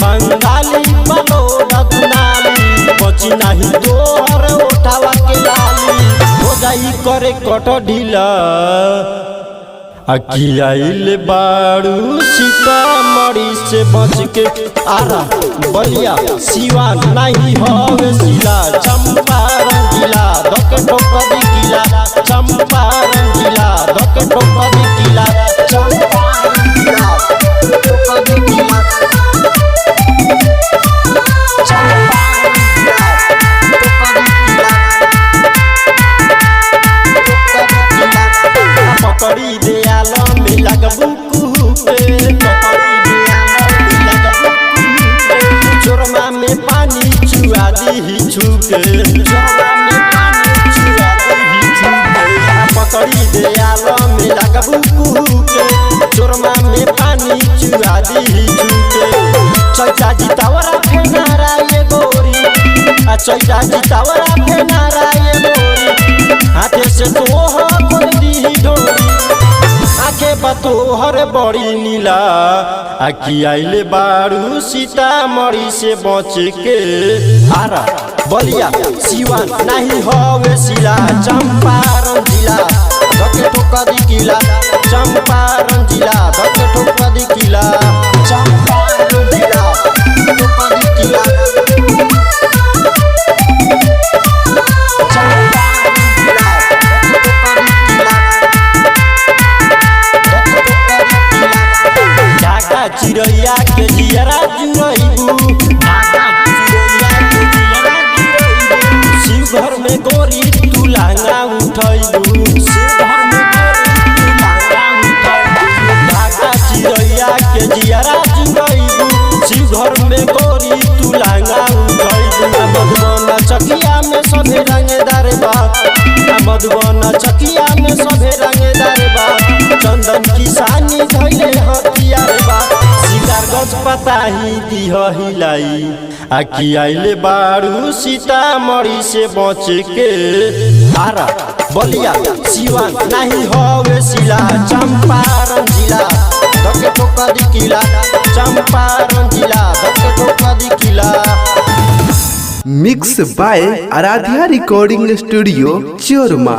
बंगाली बलोड़ा दुनाली बची नहीं तोहर उठावा के लाली हो जाई करे कट ढीला अखियाइल बारू सीतामढ़ी से बच के आरा बलिया सिवा नहीं हवे सिला चंपारण जिला धके ठोकदी किला चंपारण जिला धके ठोकदी किला चंपारण जिला ठोकदी किला पकड़ी दे आलम में लगबू कुहू पे पकड़ी दे आलम में लगबू कुहू पे चोरमा में पानी चुआ दी छुके चोरमा में पानी चुआ दी छुके पकड़ी दे आलम में लगबू कुहू पे चोरमा में पानी चुआ दी छुके चैता जितावरा के नारा ये गोरी चैता जितावरा के नारा ये गोरी हाथे से तो हो दी डोरी आखे बतोहर बड़ी नीला आखियाइले बारू सीतामढ़ी से बच के आरा बलिया सिवान नहीं हवे सिला चंपारण जिला धके ठोकदी किला चंपारण जिला धके ठोकदी किला चंपारण जिला ठोकदी किला चिड़ैया के जियरा जुरैबू शिव घर में गोरी तू लांगा उठैबू शिव घर में गोरी तू लांगा उठैबू ढाका चिड़ैया के जियरा जुरैबू शिव घर में गोरी तू लांगा उठैबू मधुबन चकिया में सभे रंगदार बा मधुबन चकिया में सभे रंगदार बा चंदन किसानी धैले हथियार बा शिकारगंज पता ही दी हिलाई आखियाइले बारू सीतामढ़ी से बच के आरा बलिया सिवान नहीं हवे सिला चंपारण जिला धके ठोकदी किला चंपारण जिला धके ठोकदी किला। Mix by Aaradhya recording studio चोरमा।